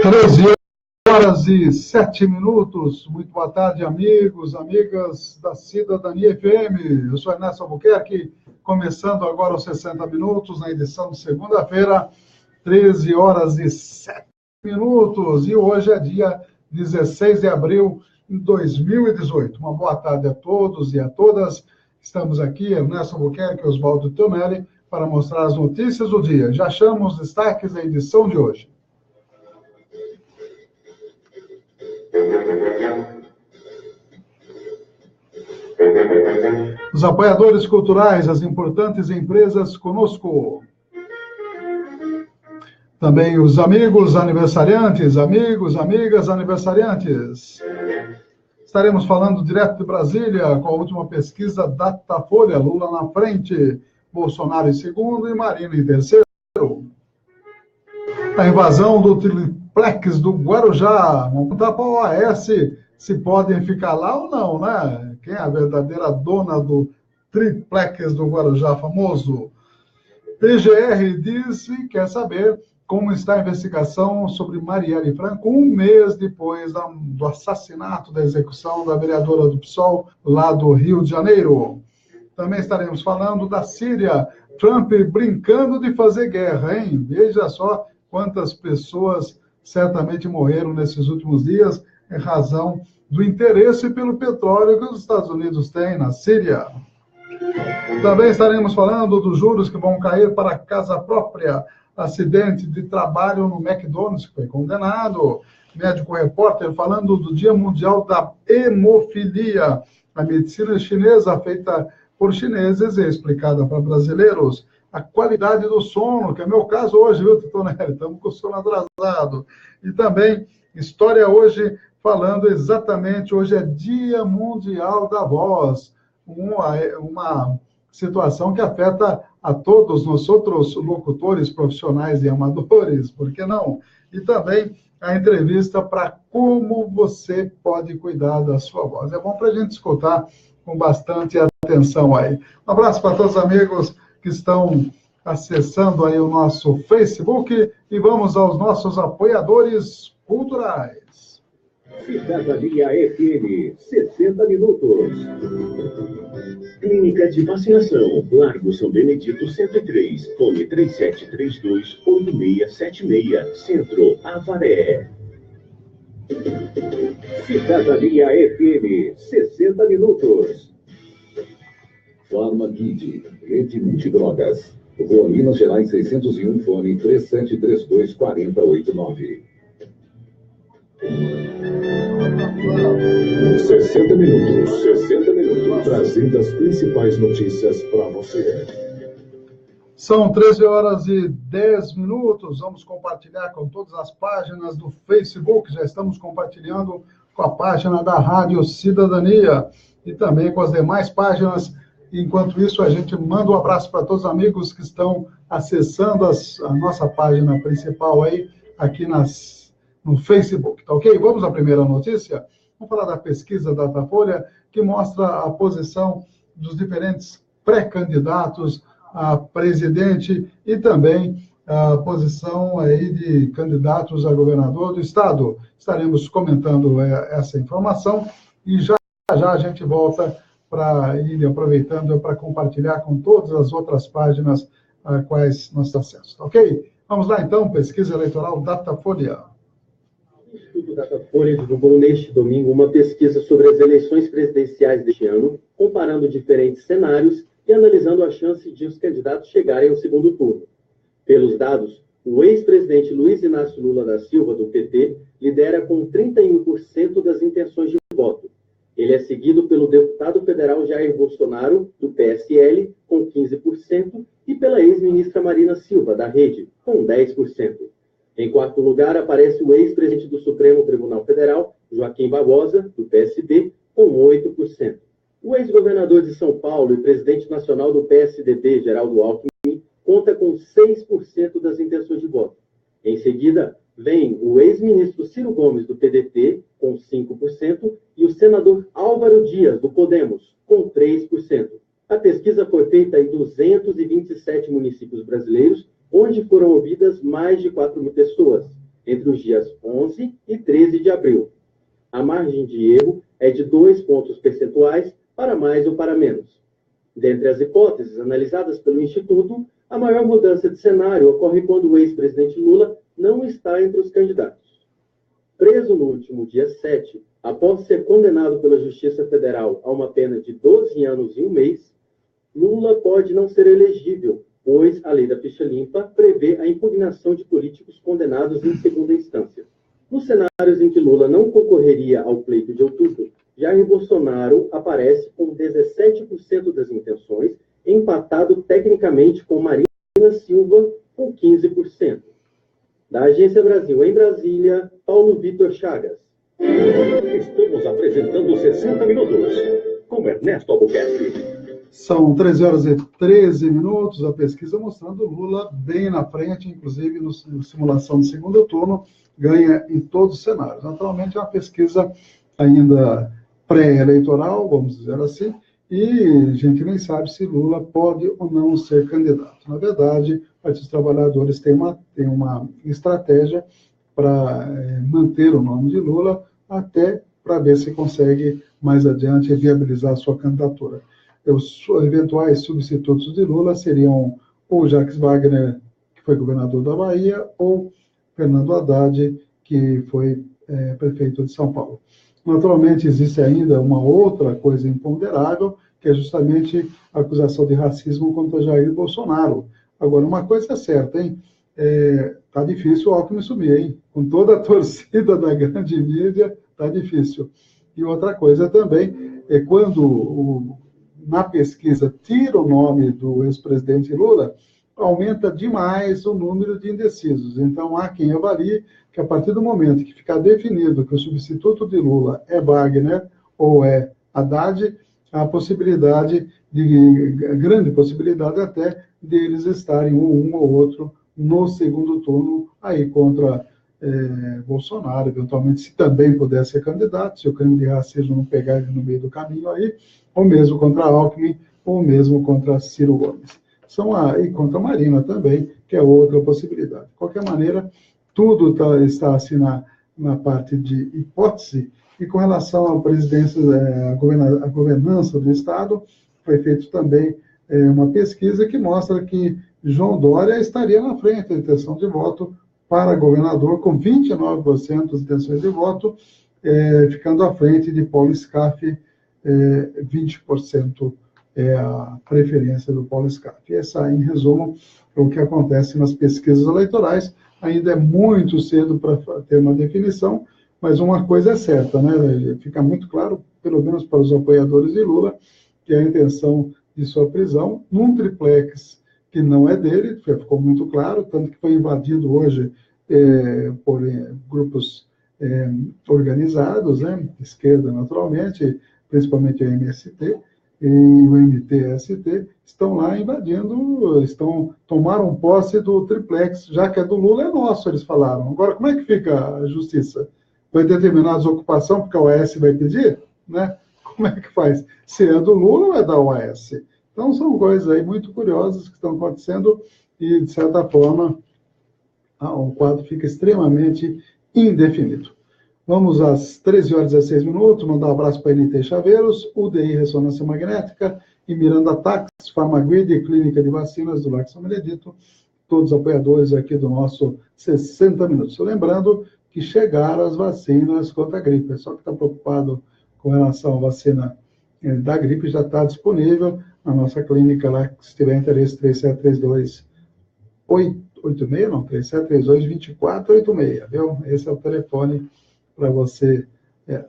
13h07. Muito boa tarde, amigos, amigas da Cidadania FM. Eu sou Ernesto Albuquerque, começando agora os 60 minutos, na edição de segunda-feira, 13h07. E hoje é dia 16 de abril de 2018. Uma boa tarde a todos e a todas. Estamos aqui, Ernesto Albuquerque e Oswaldo Tonelli, para mostrar as notícias do dia. Já achamos os destaques da edição de hoje. Os apoiadores culturais, as importantes empresas conosco. Também os amigos aniversariantes, amigos, amigas aniversariantes. Estaremos falando direto de Brasília com a última pesquisa Datafolha, Lula na frente, Bolsonaro em segundo e Marina em terceiro. A invasão do triplex do Guarujá. Vamos perguntar para a OAS se podem ficar lá ou não, né? Quem é a verdadeira dona do triplex do Guarujá famoso? PGR disse, quer saber como está a investigação sobre Marielle Franco, um mês depois do assassinato, da execução da vereadora do PSOL, lá do Rio de Janeiro. Também estaremos falando da Síria, Trump brincando de fazer guerra, hein? Veja só quantas pessoas certamente morreram nesses últimos dias em razão do interesse pelo petróleo que os Estados Unidos têm na Síria. Também estaremos falando dos juros que vão cair para a casa própria, acidente de trabalho no McDonald's, que foi condenado, médico repórter falando do Dia Mundial da Hemofilia, a medicina chinesa feita por chineses e explicada para brasileiros, a qualidade do sono, que é meu caso hoje, viu, Titonelli? Estamos com o sono atrasado. E também, história hoje, falando exatamente, hoje é Dia Mundial da Voz, uma situação que afeta a todos nós outros locutores profissionais e amadores, por que não? E também a entrevista para como você pode cuidar da sua voz. É bom para a gente escutar com bastante atenção aí. Um abraço para todos os amigos que estão acessando aí o nosso Facebook e vamos aos nossos apoiadores culturais. Cidadania FM, 60 minutos. Clínica de Vacinação, Largo São Benedito 103, fone 3732-8676, Centro, Avaré. Cidadania FM, 60 minutos. Farmaguide, Rede Multidrogas, Rua Minas Gerais 601, fone 3732-4089. 60 minutos, trazendo as principais notícias para você. São 13h10. Vamos compartilhar com todas as páginas do Facebook. Já estamos compartilhando com a página da Rádio Cidadania e também com as demais páginas. Enquanto isso, a gente manda um abraço para todos os amigos que estão acessando a nossa página principal aí, aqui no Facebook, tá ok? Vamos à primeira notícia? Vamos falar da pesquisa da Datafolha, que mostra a posição dos diferentes pré-candidatos a presidente e também a posição aí de candidatos a governador do estado. Estaremos comentando essa informação e já a gente volta para ir aproveitando para compartilhar com todas as outras páginas a quais nós temos acesso, ok? Vamos lá então, pesquisa eleitoral Datafolha. O Instituto Datafolha divulgou neste domingo uma pesquisa sobre as eleições presidenciais deste ano, comparando diferentes cenários e analisando a chance de os candidatos chegarem ao segundo turno. Pelos dados, o ex-presidente Luiz Inácio Lula da Silva, do PT, lidera com 31% das intenções de voto. Ele é seguido pelo deputado federal Jair Bolsonaro, do PSL, com 15%, e pela ex-ministra Marina Silva, da Rede, com 10%. Em quarto lugar, aparece o ex-presidente do Supremo Tribunal Federal, Joaquim Barbosa, do PSD, com 8%. O ex-governador de São Paulo e presidente nacional do PSDB, Geraldo Alckmin, conta com 6% das intenções de voto. Em seguida, vem o ex-ministro Ciro Gomes, do PDT, com 5%, e o senador Álvaro Dias, do Podemos, com 3%. A pesquisa foi feita em 227 municípios brasileiros, onde foram ouvidas mais de 4.000 pessoas. entre os dias 11 e 13 de abril. A margem de erro é de 2 pontos percentuais para mais ou para menos. Dentre as hipóteses analisadas pelo Instituto, a maior mudança de cenário ocorre quando o ex-presidente Lula não está entre os candidatos. Preso no último dia 7, após ser condenado pela Justiça Federal a uma pena de 12 anos e 1 mês, Lula pode não ser elegível, pois a lei da ficha limpa prevê a impugnação de políticos condenados em segunda instância. Nos cenários em que Lula não concorreria ao pleito de outubro, Jair Bolsonaro aparece com 17% das intenções, empatado tecnicamente com Marina Silva, com 15%. Da Agência Brasil em Brasília, Paulo Vitor Chagas. Estamos apresentando 60 Minutos, com Ernesto Albuquerque. São 13 horas e 13 minutos, a pesquisa mostrando Lula bem na frente, inclusive na simulação de segundo turno, ganha em todos os cenários. Naturalmente, é uma pesquisa ainda pré-eleitoral, vamos dizer assim, e a gente nem sabe se Lula pode ou não ser candidato. Na verdade, o Partido dos Trabalhadores tem uma estratégia para manter o nome de Lula, até para ver se consegue, mais adiante, viabilizar a sua candidatura. Os eventuais substitutos de Lula seriam ou Jacques Wagner, que foi governador da Bahia, ou Fernando Haddad, que foi prefeito de São Paulo. Naturalmente, existe ainda uma outra coisa imponderável, que é justamente a acusação de racismo contra Jair Bolsonaro. Agora, uma coisa é certa, hein? Tá difícil o Alckmin subir, hein? Com toda a torcida da grande mídia, tá difícil. E outra coisa também é quando na pesquisa tira o nome do ex-presidente Lula, aumenta demais o número de indecisos. Então, há quem avalie que a partir do momento que ficar definido que o substituto de Lula é Wagner ou é Haddad, há possibilidade, grande possibilidade até, deles estarem um ou outro no segundo turno, aí contra Bolsonaro, eventualmente, se também puder ser candidato, se o crime de racismo não pegar ele no meio do caminho aí, ou mesmo contra Alckmin, ou mesmo contra Ciro Gomes. E contra Marina também, que é outra possibilidade. De qualquer maneira, tudo está assim na parte de hipótese, e com relação à presidência, à governança do Estado, foi feito também uma pesquisa que mostra que João Dória estaria na frente da intenção de voto para governador, com 29% das intenções de voto, ficando à frente de Paulo Scaff, 20% é a preferência do Paulo Scaff. Essa, em resumo, é o que acontece nas pesquisas eleitorais. Ainda é muito cedo para ter uma definição, mas uma coisa é certa, né? Fica muito claro, pelo menos para os apoiadores de Lula, que a intenção de sua prisão, num triplex que não é dele, ficou muito claro, tanto que foi invadido hoje por grupos organizados, né? Esquerda, naturalmente, principalmente o MST e o MTST, estão lá invadindo, tomaram posse do triplex, já que é do Lula, é nosso, eles falaram. Agora, como é que fica a justiça? Vai determinar a desocupação porque a OAS vai pedir? Né? Como é que faz? Se é do Lula ou é da OAS? Então, são coisas aí muito curiosas que estão acontecendo e, de certa forma, o quadro fica extremamente indefinido. Vamos às 13 horas e 16 minutos, mandar um abraço para a NT Chaveiros, UDI Ressonância Magnética e Miranda Tax, Farmaguide e Clínica de Vacinas do Largo São Benedito, todos apoiadores aqui do nosso 60 Minutos. Lembrando que chegaram as vacinas contra a gripe, só que está preocupado com relação à vacina da gripe, já está disponível na nossa clínica lá, se tiver interesse, 3732 86, não, 3732-2486, viu? Esse é o telefone para você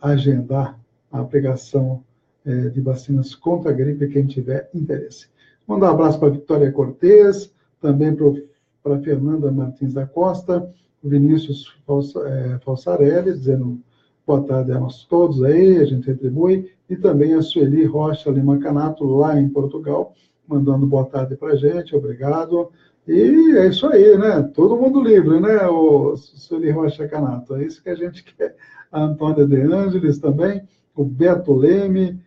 agendar a aplicação de vacinas contra a gripe, quem tiver interesse. Mandar um abraço para a Vitória Cortez, também para a Fernanda Martins da Costa, o Vinícius Falsarelli, dizendo boa tarde a nós todos aí, a gente retribui, e também a Sueli Rocha Lima Canato, lá em Portugal, mandando boa tarde para a gente, obrigado. E é isso aí, né? Todo mundo livre, né, o Sueli Rocha Canato? É isso que a gente quer. A Antônia De Ângeles também, o Beto Leme,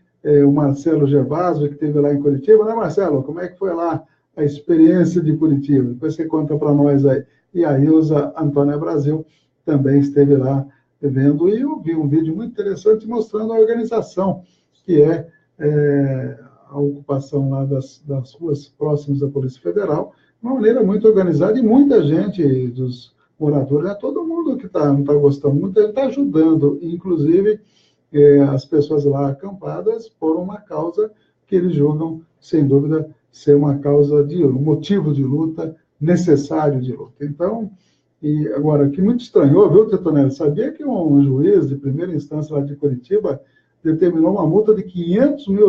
o Marcelo Gervásio, que esteve lá em Curitiba, né, Marcelo? Como é que foi lá a experiência de Curitiba? Depois você conta para nós aí. E a Ilza Antônia Brasil, também esteve lá vendo, e eu vi um vídeo muito interessante mostrando a organização, que é a ocupação lá das ruas próximas da Polícia Federal, de uma maneira muito organizada, e muita gente dos moradores, todo mundo que não está gostando muito, ele está ajudando, inclusive as pessoas lá acampadas, por uma causa que eles julgam, sem dúvida, ser uma causa um motivo de luta, necessário de luta. Então, e agora, que muito estranhou, viu, Tetonelli? Sabia que um juiz de primeira instância lá de Curitiba determinou uma multa de R$500 mil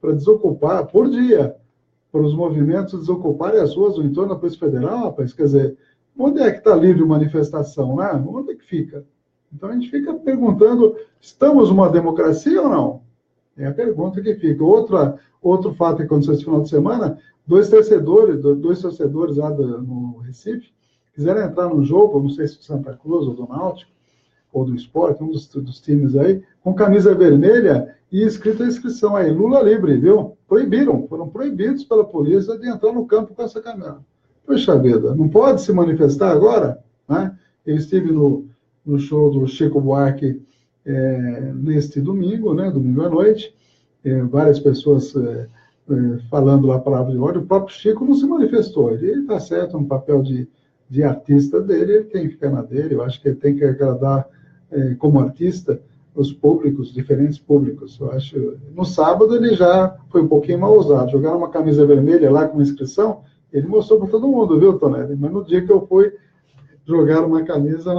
para desocupar, por dia, para os movimentos desocuparem as ruas do entorno da Polícia Federal, rapaz? Quer dizer, onde é que está livre manifestação, né? Onde é que fica? Então, a gente fica perguntando, estamos numa democracia ou não? É a pergunta que fica. Outro fato que aconteceu esse final de semana, dois torcedores lá no Recife, quiseram entrar no jogo, não sei se do Santa Cruz ou do Náutico, ou do Sport, um dos times aí, com camisa vermelha e escrita a inscrição aí, Lula livre, viu? Foram proibidos pela polícia de entrar no campo com essa camisa. Poxa vida, não pode se manifestar agora? Né? Eu estive no show do Chico Buarque neste domingo, né, domingo à noite, várias pessoas falando lá a palavra de ódio. O próprio Chico não se manifestou, ele está certo no papel de artista dele, ele tem que ficar na dele, eu acho que ele tem que agradar, como artista, os públicos, diferentes públicos. Eu acho, no sábado ele já foi um pouquinho mal usado, jogaram uma camisa vermelha lá com inscrição, ele mostrou para todo mundo, viu, Tonelli? Mas no dia que eu fui jogar uma camisa,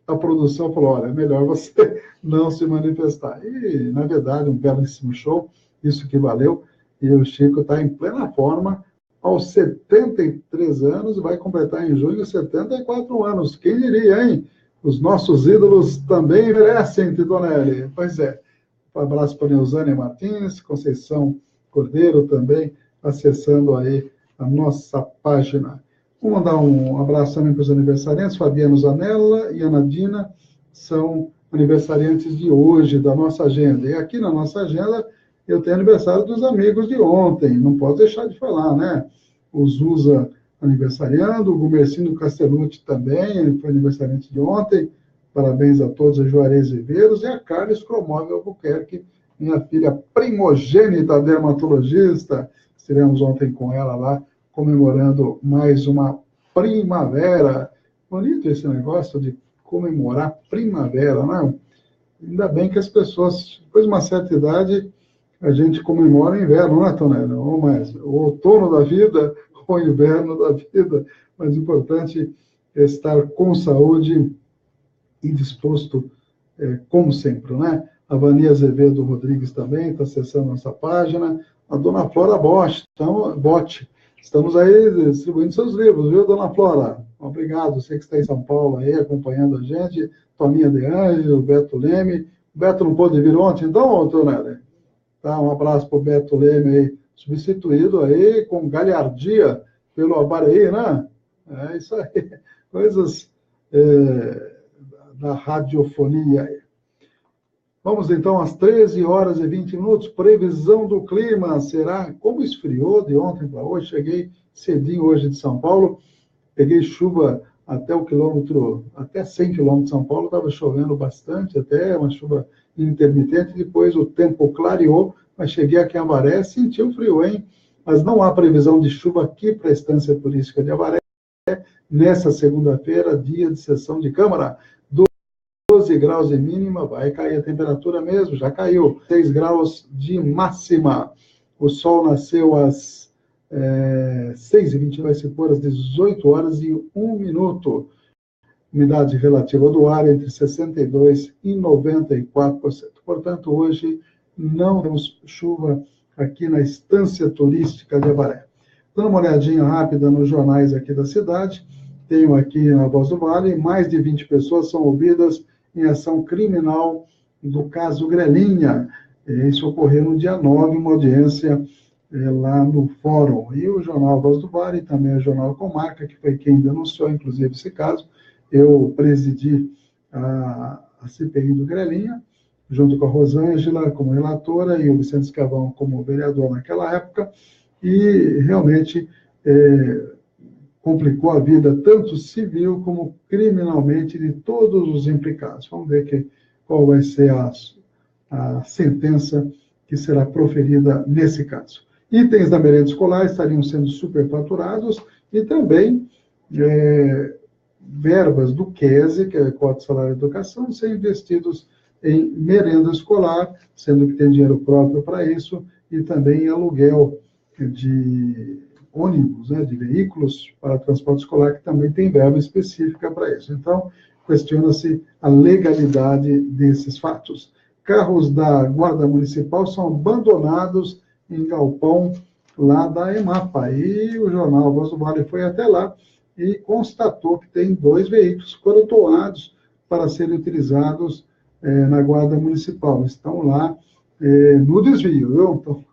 a produção falou, olha, é melhor você não se manifestar. E, na verdade, um belíssimo show, isso que valeu, e o Chico está em plena forma, aos 73 anos, e vai completar em junho 74 anos. Quem diria, hein? Os nossos ídolos também merecem, Titonelli. Pois é. Um abraço para Neusânia Martins, Conceição Cordeiro também, acessando aí a nossa página. Vou mandar um abraço também para os aniversariantes, Fabiano Zanella e Ana Dina, são aniversariantes de hoje, da nossa agenda. E aqui na nossa agenda, eu tenho aniversário dos amigos de ontem, não posso deixar de falar, né? O Zusa aniversariando, o Gumercindo Castellucci também, ele foi aniversariante de ontem, parabéns a todos, a Juarez Viveiros, e a Carla Scromóvel Albuquerque, minha filha primogênita dermatologista, estivemos ontem com ela lá, comemorando mais uma primavera. Bonito esse negócio de comemorar primavera, né? Ainda bem que as pessoas, depois de uma certa idade, a gente comemora inverno, não é, Tonelli? Ou mais, o outono da vida, ou inverno da vida. Mas o importante é estar com saúde e disposto, como sempre, né? A Vania Azevedo Rodrigues também está acessando nossa página. A dona Flora Botti. Estamos aí distribuindo seus livros, viu, dona Flora? Obrigado, você que está em São Paulo aí, acompanhando a gente. Toninha De Ângelo, Beto Leme. O Beto não pôde vir ontem, então, Tonelli? Tá, um abraço para o Beto Leme aí, substituído aí com galhardia pelo Abareí, né? É isso aí. Coisas da radiofonia. Vamos então às 13h20. Previsão do clima será como esfriou de ontem para hoje. Cheguei cedinho hoje de São Paulo, peguei chuva até 100 quilômetros de São Paulo, estava chovendo bastante, até uma chuva intermitente. Depois o tempo clareou, mas cheguei aqui em Avaré, senti o frio, hein? Mas não há previsão de chuva aqui para a Estância Turística de Avaré nessa segunda-feira, dia de sessão de Câmara. 12 graus de mínima, vai cair a temperatura mesmo, já caiu. 6 graus de máxima. O sol nasceu às 6h20, vai se pôr às 18h01. Umidade relativa do ar entre 62% e 94%. Portanto, hoje não temos chuva aqui na Estância Turística de Avaré. Dando uma olhadinha rápida nos jornais aqui da cidade, tenho aqui na Voz do Vale, mais de 20 pessoas são ouvidas em ação criminal do caso Grelinha. Isso ocorreu no dia 9, uma audiência lá no Fórum. E o jornal Voz do Vale, e também o jornal Comarca, que foi quem denunciou, inclusive, esse caso. Eu presidi a CPI do Grelinha, junto com a Rosângela como relatora e o Vicente Escavão como vereador naquela época, e realmente complicou a vida tanto civil como criminalmente de todos os implicados. Vamos ver qual vai ser a sentença que será proferida nesse caso. Itens da merenda escolar estariam sendo superfaturados e também verbas do QESE, que é o Código de Salário e Educação, serem investidos em merenda escolar, sendo que tem dinheiro próprio para isso, e também em aluguel de ônibus, né, de veículos para transporte escolar, que também tem verba específica para isso. Então, questiona-se a legalidade desses fatos. Carros da Guarda Municipal são abandonados em galpão lá da EMAPA, e o jornal Voz do Vale foi até lá e constatou que tem 2 veículos que foram doados para serem utilizados na Guarda Municipal. Estão lá no desvio, viu? Estão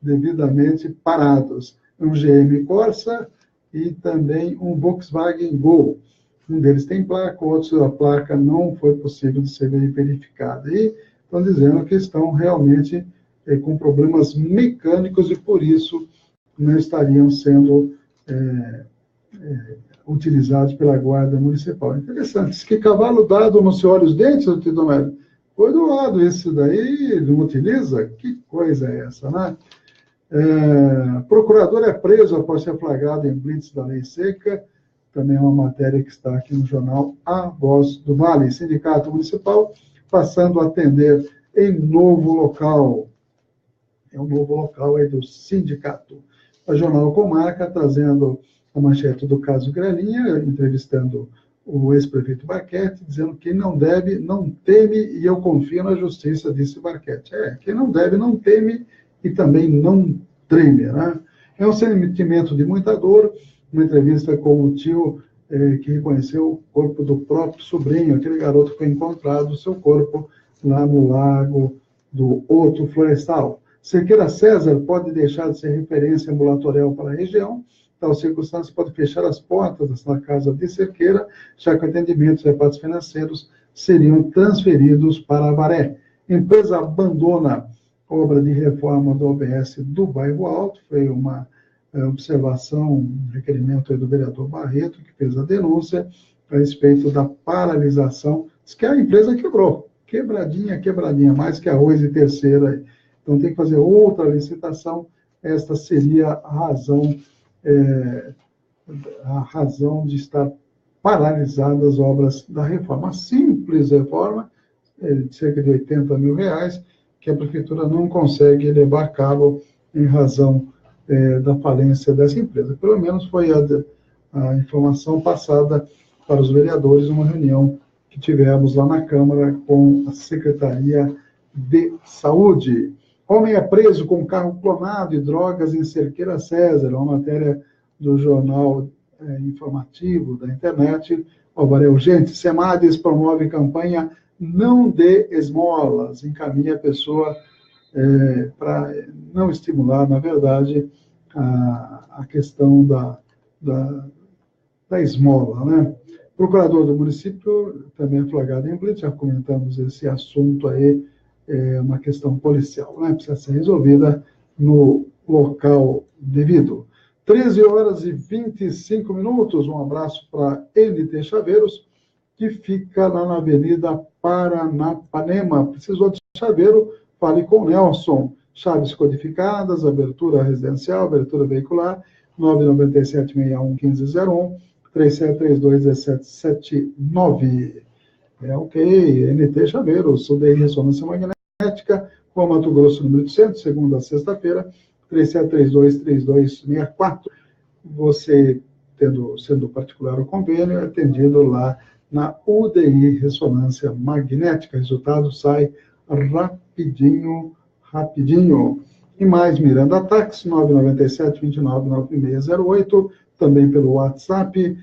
devidamente parados. Um GM Corsa e também um Volkswagen Gol. Um deles tem placa, o outro a placa não foi possível de ser verificada. E estão dizendo que estão realmente com problemas mecânicos e por isso não estariam sendo utilizados pela Guarda Municipal. Interessante. Diz que cavalo dado não se olha os dentes, Tidomélio. Foi doado, isso daí não utiliza? Que coisa é essa, né? Procurador é preso após ser flagrado em blitz da lei seca. Também é uma matéria que está aqui no jornal A Voz do Vale. Sindicato Municipal passando a atender em novo local. É um novo local aí do sindicato. O jornal Comarca trazendo a manchete do caso Grelinha, entrevistando o ex-prefeito Barquete, dizendo que não deve, não teme, e eu confio na justiça, disse Barquete. Quem não deve, não teme e também não treme, né? É um sentimento de muita dor, uma entrevista com o tio que reconheceu o corpo do próprio sobrinho, aquele garoto que foi encontrado, seu corpo, lá no lago do Horto Florestal. Cerqueira César pode deixar de ser referência ambulatorial para a região. Tal circunstância pode fechar as portas da casa de Cerqueira, já que atendimentos e reparos financeiros seriam transferidos para Avaré. Empresa abandona obra de reforma do OBS do Bairro Alto. Foi uma observação, um requerimento do vereador Barreto, que fez a denúncia a respeito da paralisação. Diz que a empresa quebrou. Quebradinha, mais que arroz e terceira. Então, tem que fazer outra licitação. Esta seria a razão de estar paralisadas as obras da reforma. Uma simples reforma, de cerca de R$80 mil, que a prefeitura não consegue levar a cabo em razão da falência dessa empresa. Pelo menos foi a informação passada para os vereadores numa reunião que tivemos lá na Câmara com a Secretaria de Saúde. Homem é preso com carro clonado e drogas em Cerqueira César, uma matéria do jornal informativo da internet. Avaré urgente, Semades promove campanha Não Dê Esmolas, encaminha a pessoa para não estimular, na verdade, a questão da esmola, né? Procurador do município também é flagrado em blitz, já comentamos esse assunto aí, uma questão policial, né? Precisa ser resolvida no local devido. 13h25. Um abraço para NT Chaveiros, que fica lá na Avenida Paranapanema. Precisou de chaveiro? Fale com o Nelson. Chaves codificadas, abertura residencial, abertura veicular, 997-61-1501, 3732-1779. Ok, NT Chaveiros, SUDEI Ressonância Magnética, Rua Mato Grosso, número 800, segunda a sexta-feira, 3732-3264. Você, sendo particular o convênio, é atendido lá na UDI Ressonância Magnética. Resultado sai rapidinho. E mais, Miranda Táxi, 997-299608, também pelo WhatsApp.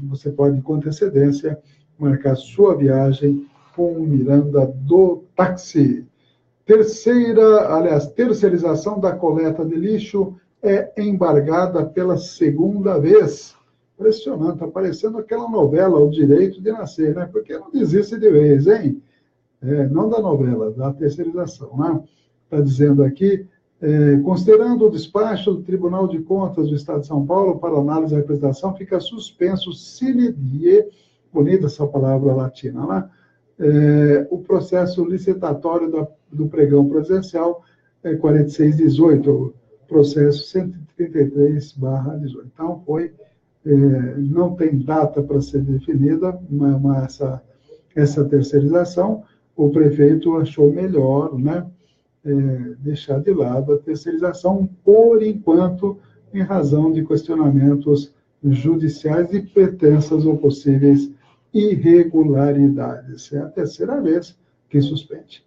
Você pode, com antecedência, marcar sua viagem com o Miranda do Táxi. Terceirização da coleta de lixo é embargada pela segunda vez. Impressionante, está parecendo aquela novela, O Direito de Nascer, né? Porque não desiste de vez, hein? Não da novela, da terceirização, né? Está dizendo aqui, Considerando o despacho do Tribunal de Contas do Estado de São Paulo para análise e representação, fica suspenso sine die, bonita essa palavra latina, né? O processo licitatório do pregão presidencial 4618, processo 133/18. Então, não tem data para ser definida, mas essa terceirização, o prefeito achou melhor, né, deixar de lado a terceirização, por enquanto, em razão de questionamentos judiciais e pretensas ou possíveis irregularidades. É a terceira vez que suspende.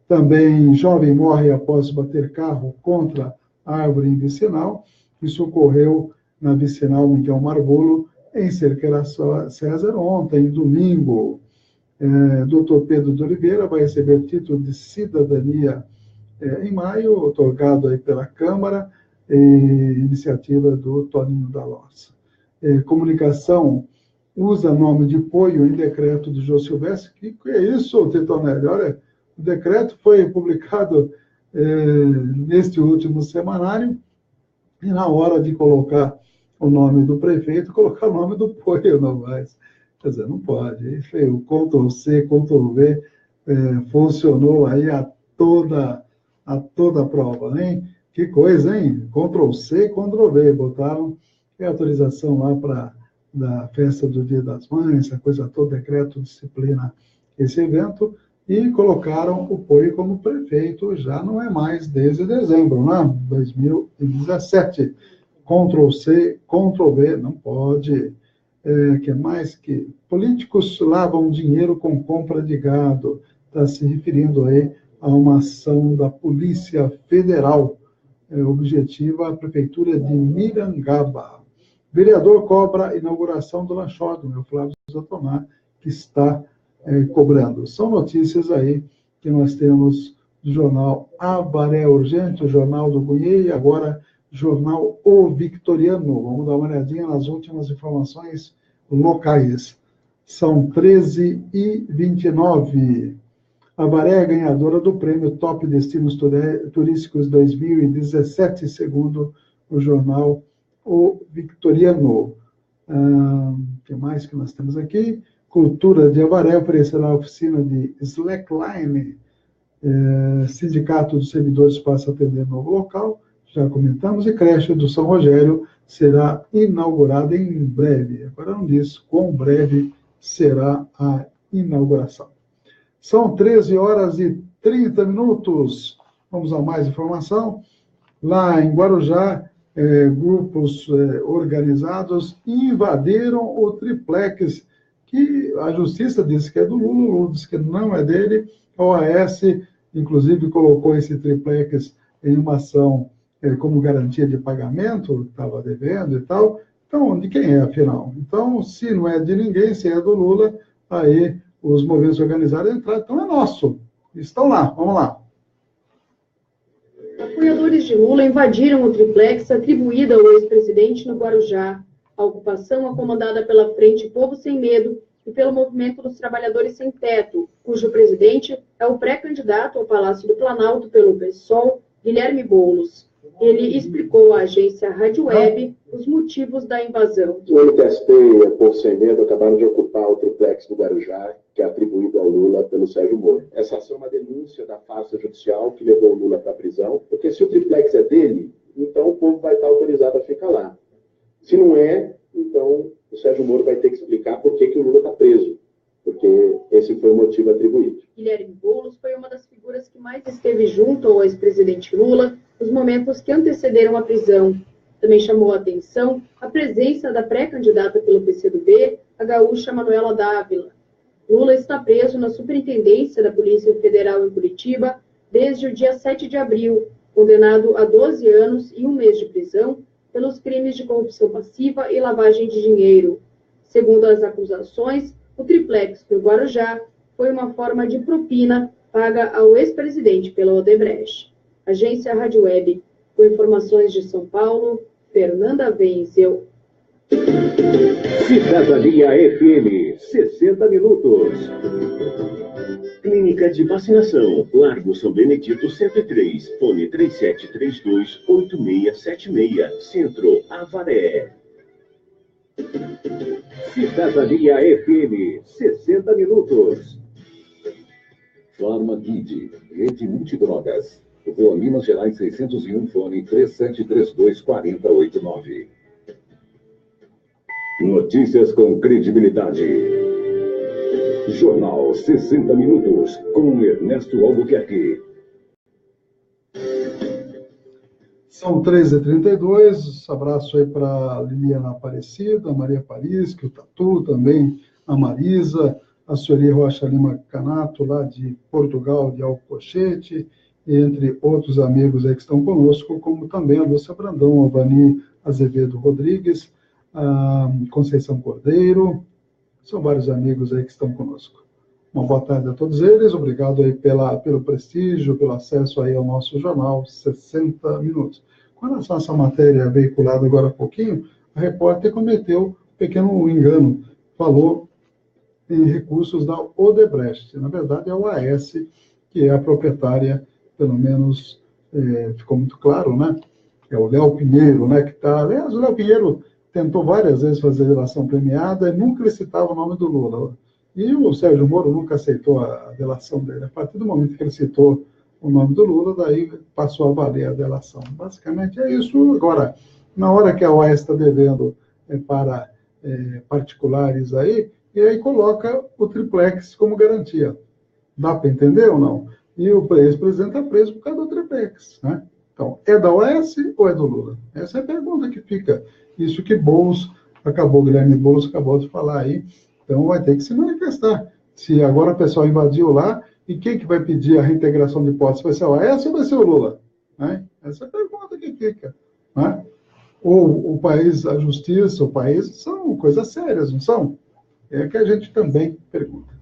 Também, jovem morre após bater carro contra árvore em vicinal. Isso ocorreu na vicinal Miguel Margolo, em Cerqueira César, ontem, domingo. Dr. Pedro de Oliveira vai receber título de cidadania em maio, otorgado aí pela Câmara, iniciativa do Toninho da Lossa. Comunicação usa nome de Poio em decreto do Jô Silvestre. Que é isso, Titonelli? Olha, o decreto foi publicado neste último semanário, e na hora de colocar o nome do prefeito, colocar o nome do Poio, não mais. Quer dizer, não pode. O Ctrl+C, Ctrl+V funcionou aí a toda a prova, hein? Que coisa, hein? Ctrl+C, Ctrl+V. Botaram autorização lá para da festa do Dia das Mães, essa coisa toda, decreto, disciplina, esse evento, e colocaram o Poio como prefeito, já não é mais desde dezembro, né? 2017. Ctrl+C, Ctrl+V, não pode. Que mais que políticos lavam dinheiro com compra de gado. Está se referindo aí a uma ação da Polícia Federal, objetiva a Prefeitura de Mirangaba. Vereador cobra a inauguração do lanchódromo, o Flávio Zantonar, que está cobrando. São notícias aí que nós temos do jornal Abaré Urgente, o jornal do Cunhê, e agora jornal O Victoriano. Vamos dar uma olhadinha nas últimas informações locais. São 13h29. Abaré é ganhadora do prêmio Top Destinos Turísticos 2017, segundo o jornal O Victoriano. O que mais que nós temos aqui? Cultura de Abaré oferecerá a oficina de slackline. Sindicato dos Servidores passa a atender novo local, já comentamos, e creche do São Rogério será inaugurada em breve. Agora não diz quão breve será a inauguração. São 13h30. Vamos a mais informação. Lá em Guarujá, grupos organizados invadiram o triplex, que a justiça disse que é do Lula, o Lula disse que não é dele. A OAS, inclusive, colocou esse triplex em uma ação como garantia de pagamento, estava devendo e tal. Então, de quem é, afinal? Então, se não é de ninguém, se é do Lula, aí os movimentos organizados entraram, então é nosso. Estão lá, vamos lá. Apoiadores de Lula invadiram o triplex atribuído ao ex-presidente no Guarujá. A ocupação é comandada pela Frente Povo Sem Medo e pelo Movimento dos Trabalhadores Sem Teto, cujo presidente é o pré-candidato ao Palácio do Planalto pelo PSOL, Guilherme Boulos. Ele explicou à agência Rádio Web os motivos da invasão. O MTST e o Povo Sem Medo acabaram de ocupar o triplex do Guarujá, que é atribuído ao Lula pelo Sérgio Moro. Essa ação é uma denúncia da farsa judicial que levou o Lula para a prisão, porque se o triplex é dele, então o povo vai estar autorizado a ficar lá. Se não é, então o Sérgio Moro vai ter que explicar por que o Lula está preso, porque esse foi o motivo atribuído. Guilherme Boulos foi uma das figuras que mais esteve junto ao ex-presidente Lula nos momentos que antecederam a prisão. Também chamou a atenção a presença da pré-candidata pelo PCdoB, a gaúcha Manuela Dávila. Lula está preso na Superintendência da Polícia Federal em Curitiba desde o dia 7 de abril, condenado a 12 anos e 1 mês de prisão pelos crimes de corrupção passiva e lavagem de dinheiro. Segundo as acusações, o triplex do Guarujá foi uma forma de propina paga ao ex-presidente pela Odebrecht. Agência Rádio Web. Com informações de São Paulo, Fernanda Wenzel. Cidadania FM 60 minutos. Clínica de Vacinação, Largo São Benedito 103, fone 3732-8676, Centro, Avaré. Cidadania FM, 60 minutos. Farmaguide, Rede Multidrogas. Rua Minas Gerais 601, fone 3732-4089. Notícias com credibilidade. Jornal 60 Minutos, com Ernesto Albuquerque. São 13h32, abraço aí para Liliana Aparecida, a Maria Paris, que o Tatu também, a Marisa, a Sueli Rocha Lima Canato, lá de Portugal, de Alcochete, entre outros amigos aí que estão conosco, como também a Lúcia Brandão, a Vani Azevedo Rodrigues, a Conceição Cordeiro, são vários amigos aí que estão conosco. Uma boa tarde a todos eles, obrigado aí pelo prestígio, pelo acesso aí ao nosso jornal, 60 minutos. Com relação a essa matéria veiculada agora há pouquinho, a repórter cometeu um pequeno engano, falou em recursos da Odebrecht, na verdade é o AS, que é a proprietária, pelo menos ficou muito claro, né? É o Léo Pinheiro, né? Que está. Aliás, o Léo Pinheiro tentou várias vezes fazer delação premiada e nunca ele citava o nome do Lula. E o Sérgio Moro nunca aceitou a delação dele. A partir do momento que ele citou o nome do Lula, daí passou a valer a delação. Basicamente é isso. Agora, na hora que a OAS está devendo para particulares aí, e aí coloca o triplex como garantia. Dá para entender ou não? E o ex-presidente está preso por causa do triplex, né? Então, é da OAS ou é do Lula? Essa é a pergunta que fica. Isso que Guilherme Boulos acabou de falar aí. Então, vai ter que se manifestar. Se agora o pessoal invadiu lá, e quem que vai pedir a reintegração de posse? Vai ser a OAS ou vai ser o Lula? Né? Essa é a pergunta que fica. Né? Ou o país, a justiça, o país, são coisas sérias, não são? É que a gente também pergunta.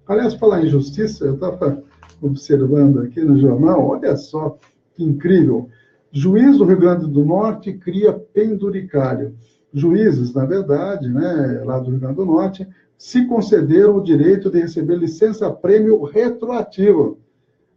Aliás, falar em justiça, eu estava observando aqui no jornal, olha só que incrível. Juiz do Rio Grande do Norte cria penduricário. Juízes, na verdade, né, lá do Rio Grande do Norte, se concederam o direito de receber licença-prêmio retroativo.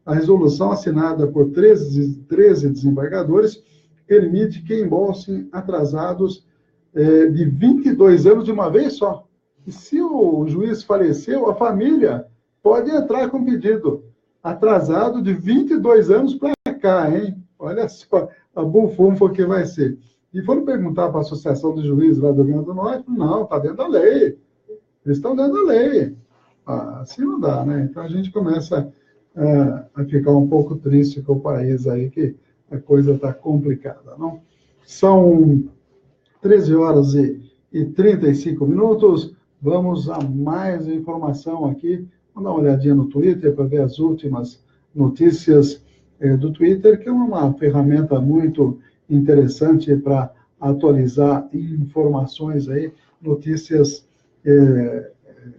A resolução assinada por 13 desembargadores permite que embolsem atrasados de 22 anos de uma vez só. E se o juiz faleceu, a família pode entrar com pedido atrasado de 22 anos para cá, hein? Olha só a bufunfa que vai ser. E foram perguntar para a Associação de Juízes lá do Rio Grande do Norte, não, está dentro da lei. Eles estão dentro da lei. Assim não dá, né? Então a gente começa a ficar um pouco triste com o país aí, que a coisa está complicada, não? São 13h35. Vamos a mais informação aqui. Vamos dar uma olhadinha no Twitter para ver as últimas notícias do Twitter, que é uma ferramenta muito interessante para atualizar informações aí, notícias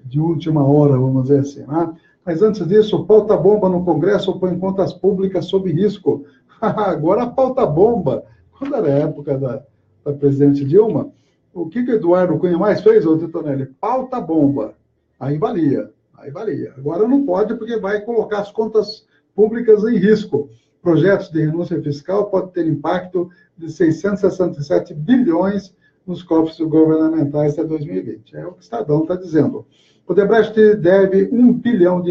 de última hora, vamos dizer assim, né? Mas antes disso, pauta-bomba no Congresso põe contas públicas sob risco. Agora a pauta-bomba, quando era a época da presidente Dilma, o que Eduardo Cunha mais fez, ô Titonelli? Pauta-bomba. Aí valia. Agora não pode, porque vai colocar as contas públicas em risco. Projetos de renúncia fiscal podem ter impacto de 667 bilhões nos cofres governamentais até 2020. É o que o Estadão está dizendo. O Odebrecht deve R$1 bilhão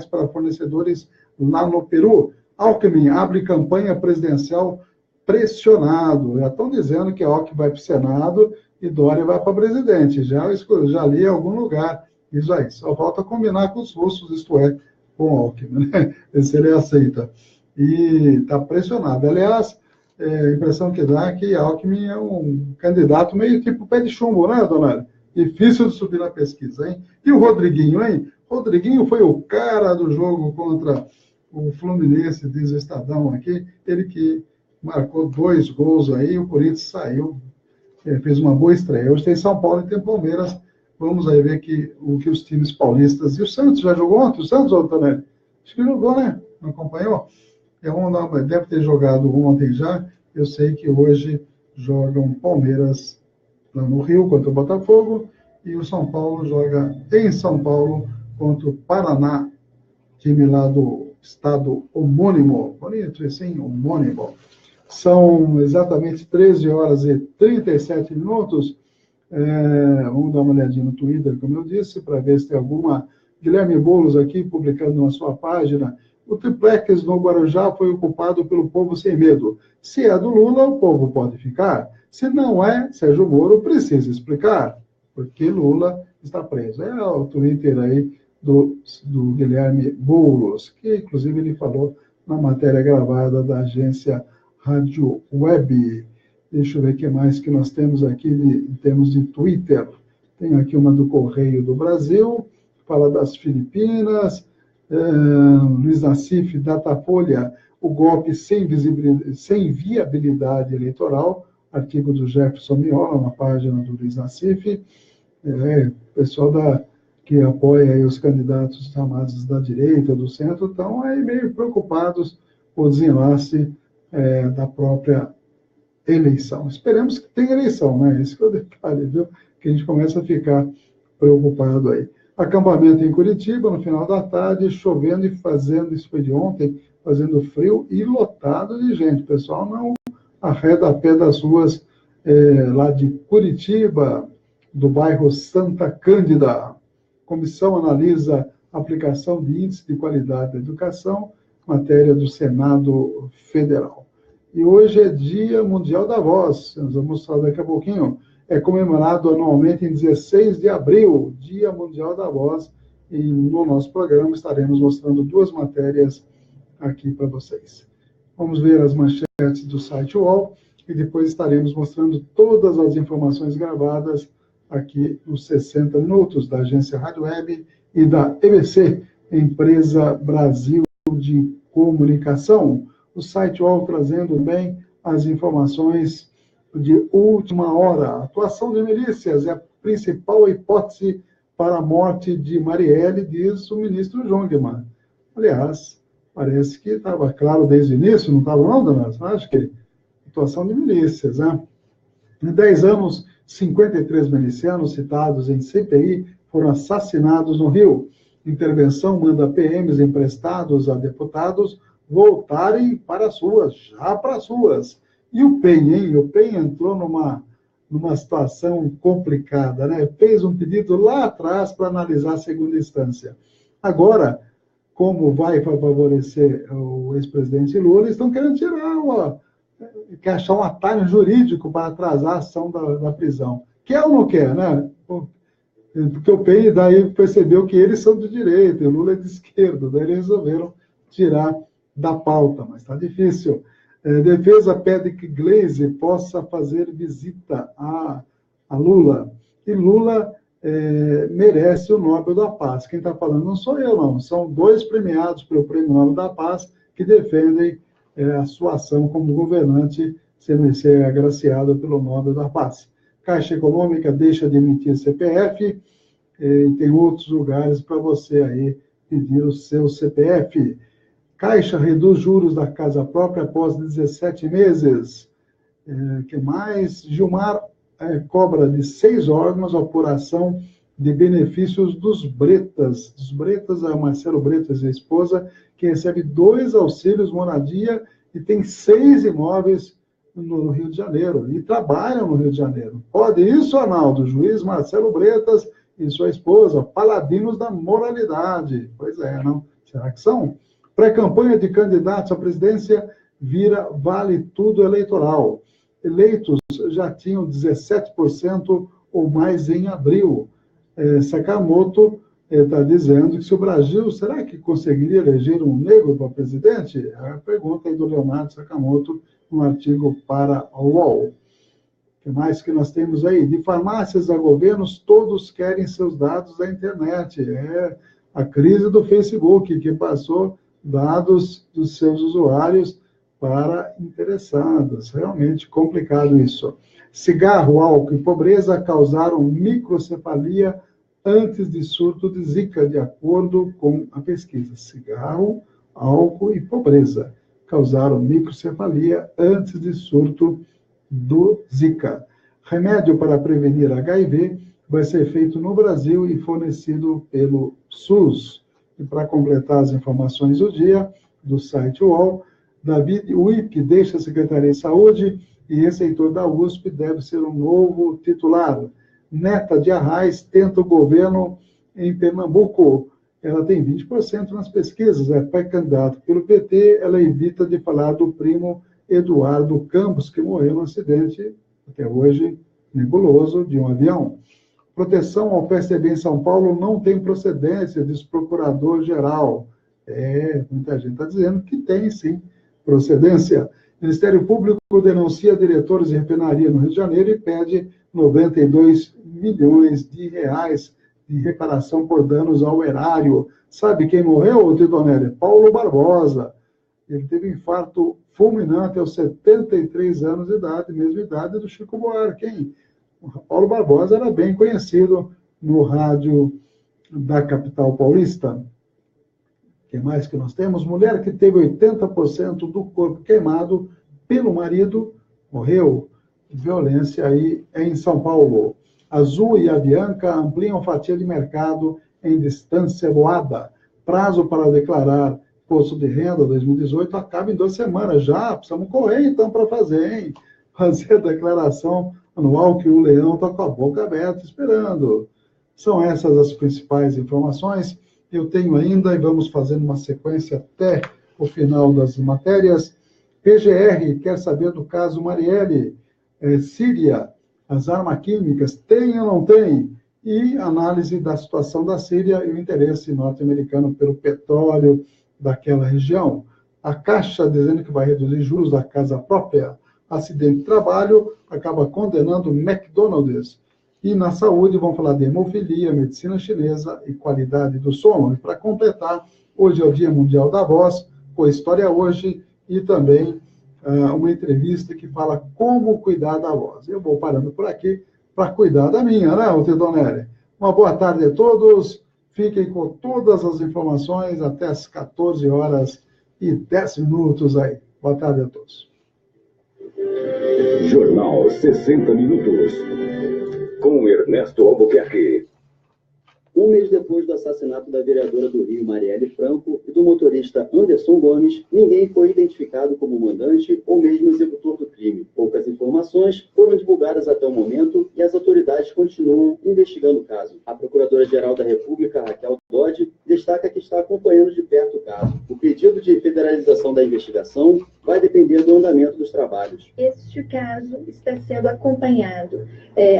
para fornecedores lá no Peru. Alckmin abre campanha presidencial pressionado. Já estão dizendo que Alckmin vai para o Senado e Dória vai para presidente. Já li em algum lugar isso aí. Só falta combinar com os russos, isto é, com Alckmin, né? Se ele aceita. E está pressionado. Aliás, a impressão que dá é que Alckmin é um candidato meio tipo pé de chumbo, né, dona? Difícil de subir na pesquisa, hein? E o Rodriguinho, hein? Rodriguinho foi o cara do jogo contra o Fluminense, diz o Estadão aqui. Ele que marcou 2 gols aí, o Corinthians saiu, fez uma boa estreia. Hoje tem São Paulo e tem Palmeiras. Vamos aí ver o que os times paulistas... E o Santos já jogou ontem? O Santos, Tonelli? Acho que jogou, né? Não acompanhou? Deve ter jogado ontem já. Eu sei que hoje jogam Palmeiras lá no Rio contra o Botafogo e o São Paulo joga em São Paulo contra o Paraná, time lá do estado homônimo. Bonito, sim, homônimo. São exatamente 13 horas e 37 minutos. Vamos dar uma olhadinha no Twitter, como eu disse, para ver se tem alguma. Guilherme Boulos aqui, publicando na sua página. O triplex no Guarujá foi ocupado pelo povo sem medo. Se é do Lula, o povo pode ficar. Se não é, Sérgio Moro precisa explicar, porque Lula está preso. É o Twitter aí do Guilherme Boulos, que inclusive ele falou na matéria gravada da agência Rádio Web. Deixa eu ver o que mais que nós temos aqui em termos de Twitter. Tem aqui uma do Correio do Brasil, fala das Filipinas, Luiz Nassif, Datafolha, o golpe sem viabilidade eleitoral, artigo do Jefferson Miola, na página do Luiz Nassif, pessoal que apoia aí os candidatos chamados da direita, do centro, estão aí meio preocupados com o desenlace da própria eleição. Esperemos que tenha eleição, né? Esse que é o detalhe, viu? Que a gente começa a ficar preocupado aí. Acampamento em Curitiba, no final da tarde, chovendo e fazendo, isso foi de ontem, fazendo frio e lotado de gente. O pessoal não arreda a pé das ruas lá de Curitiba, do bairro Santa Cândida. Comissão analisa a aplicação de índice de qualidade da educação, matéria do Senado Federal. E hoje é Dia Mundial da Voz, nós vamos mostrar daqui a pouquinho. É comemorado anualmente em 16 de abril, Dia Mundial da Voz, e no nosso programa estaremos mostrando duas matérias aqui para vocês. Vamos ver as manchetes do site UOL e depois estaremos mostrando todas as informações gravadas aqui nos 60 minutos da agência Rádio Web e da EBC, Empresa Brasil de Comunicação. O site UOL trazendo bem as informações de última hora. A atuação de milícias é a principal hipótese para a morte de Marielle, diz o ministro Jungmann. Aliás, parece que estava claro desde o início, não estava não, dona? Acho que atuação de milícias, né? Em 10 anos, 53 milicianos citados em CPI foram assassinados no Rio. Intervenção manda PMs emprestados a deputados voltarem para as ruas, já para as ruas. E o PEN, hein? O PEN entrou numa situação complicada, né? Fez um pedido lá atrás para analisar a segunda instância. Agora, como vai favorecer o ex-presidente Lula, eles estão querendo quer achar um atalho jurídico para atrasar a ação da prisão. Quer ou não quer, né? Porque o PEN daí percebeu que eles são de direita e o Lula é de esquerda, daí eles resolveram tirar da pauta, mas está difícil. Defesa pede que Gleisi possa fazer visita a Lula. E Lula merece o Nobel da Paz. Quem está falando não sou eu, não. São 2 premiados pelo Prêmio Nobel da Paz que defendem a sua ação como governante ser agraciado pelo Nobel da Paz. Caixa Econômica deixa de emitir CPF e tem outros lugares para você aí pedir o seu CPF. Caixa reduz juros da casa própria após 17 meses. Que mais? Gilmar cobra de 6 órgãos a apuração de benefícios dos Bretas. Dos Bretas é o Marcelo Bretas e a esposa, que recebe 2 auxílios moradia e tem 6 imóveis no Rio de Janeiro. E trabalham no Rio de Janeiro. Pode isso, Arnaldo? O juiz Marcelo Bretas e sua esposa, paladinos da moralidade. Pois é, não? Será que são? Pré-campanha de candidatos à presidência vira vale tudo eleitoral. Eleitos já tinham 17% ou mais em abril. Sakamoto está dizendo que se o Brasil, será que conseguiria eleger um negro para presidente? A pergunta aí do Leonardo Sakamoto, um artigo para a UOL. O que mais que nós temos aí? De farmácias a governos, todos querem seus dados da internet. É a crise do Facebook, que passou dados dos seus usuários para interessados. Realmente complicado isso. Cigarro, álcool e pobreza causaram microcefalia antes de surto de Zika, de acordo com a pesquisa. Cigarro, álcool e pobreza causaram microcefalia antes de surto do Zika. Remédio para prevenir HIV vai ser feito no Brasil e fornecido pelo SUS. E para completar as informações do dia, do site UOL, David Uip deixa a Secretaria de Saúde e ex-reitor da USP deve ser um novo titular. Neta de Arraes tenta o governo em Pernambuco. Ela tem 20% nas pesquisas, é pré-candidato pelo PT, ela evita de falar do primo Eduardo Campos, que morreu num acidente, até hoje, nebuloso, de um avião. Proteção ao PSDB em São Paulo não tem procedência, diz procurador-geral. Muita gente está dizendo que tem, sim, procedência. O Ministério Público denuncia diretores de refinaria no Rio de Janeiro e pede 92 milhões de reais de reparação por danos ao erário. Sabe quem morreu, Titonelli? Paulo Barbosa. Ele teve um infarto fulminante aos 73 anos de idade, mesma idade do Chico Buarque, hein? O Paulo Barbosa era bem conhecido no rádio da capital paulista. O que mais que nós temos? Mulher que teve 80% do corpo queimado pelo marido, morreu. Violência aí em São Paulo. A Azul e a Bianca ampliam fatia de mercado em distância voada. Prazo para declarar imposto de renda 2018 acaba em 2 semanas. Já precisamos correr, então, para fazer, hein? Fazer a declaração anual que o leão está com a boca aberta esperando. São essas as principais informações. Eu tenho ainda, e vamos fazendo uma sequência até o final das matérias. PGR quer saber do caso Marielle. Síria, as armas químicas, tem ou não tem? E análise da situação da Síria e o interesse norte-americano pelo petróleo daquela região. A Caixa dizendo que vai reduzir juros da casa própria. Acidente de trabalho acaba condenando McDonald's. E na saúde vamos falar de hemofilia, medicina chinesa e qualidade do sono. E para completar, hoje é o Dia Mundial da Voz, com a História Hoje e também uma entrevista que fala como cuidar da voz. Eu vou parando por aqui para cuidar da minha, né, Tidonelli? Uma boa tarde a todos. Fiquem com todas as informações até as 14h10 aí. Boa tarde a todos. Jornal 60 Minutos. Com Ernesto Albuquerque. Um mês depois do assassinato da vereadora do Rio, Marielle Franco, e do motorista Anderson Gomes, ninguém foi identificado como mandante ou mesmo executor do crime. Poucas informações foram divulgadas até o momento e as autoridades continuam investigando o caso. A Procuradora-Geral da República, Raquel Dodge, destaca que está acompanhando de perto o caso. O pedido de federalização da investigação vai depender do andamento dos trabalhos. Este caso está sendo acompanhado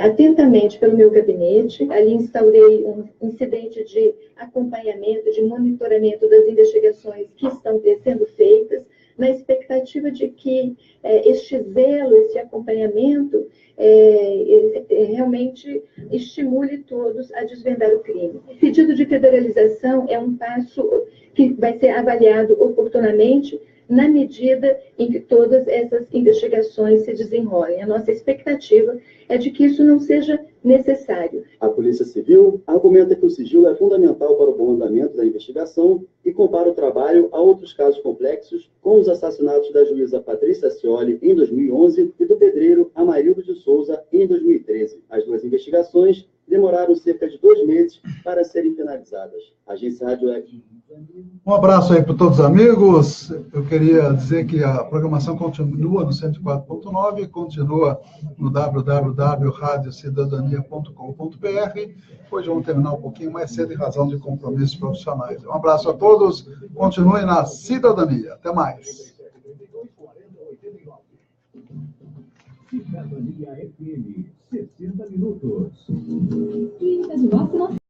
atentamente pelo meu gabinete. Ali instaurei um incidente de acompanhamento, de monitoramento das investigações que estão sendo feitas, na expectativa de que este zelo, esse acompanhamento, realmente estimule todos a desvendar o crime. O pedido de federalização é um passo que vai ser avaliado oportunamente na medida em que todas essas investigações se desenrolem. A nossa expectativa é de que isso não seja necessário. A Polícia Civil argumenta que o sigilo é fundamental para o bom andamento da investigação e compara o trabalho a outros casos complexos, como os assassinatos da juíza Patrícia Scioli em 2011 e do pedreiro Amarildo de Souza em 2013. As duas investigações demoraram cerca de 2 meses para serem finalizadas. A Agência Rádio Web. Um abraço aí para todos os amigos. Eu queria dizer que a programação continua no 104.9, continua no www.radiocidadania.com.br. Hoje vamos terminar um pouquinho mais cedo em razão de compromissos profissionais. Um abraço a todos. Continuem na cidadania. Até mais. Cidadania FM, 60 minutos.